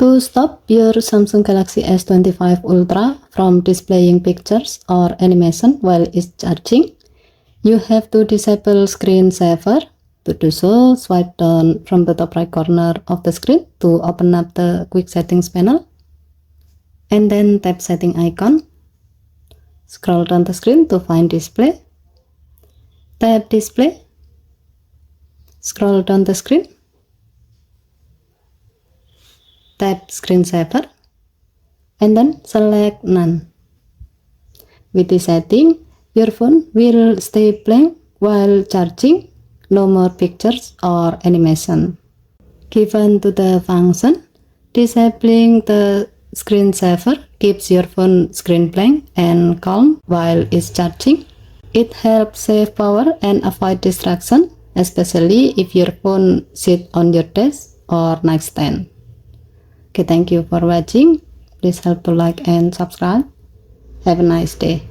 To stop your Samsung Galaxy S25 Ultra from displaying pictures or animation while it's charging, you have to disable screen saver. To do so, swipe down from the top right corner of the screen to open up the quick settings panel, and then tap setting icon. Scroll down the screen to find display. Tap display. Scroll down the screen. Tap screensaver and then select none. With this setting, your phone will stay blank while charging, no more pictures or animation. Given to the function, disabling the screensaver keeps your phone screen blank and calm while it's charging. It helps save power and avoid distraction, especially if your phone sits on your desk or nightstand. Okay, thank you for watching. Please help to like and subscribe. Have a nice day.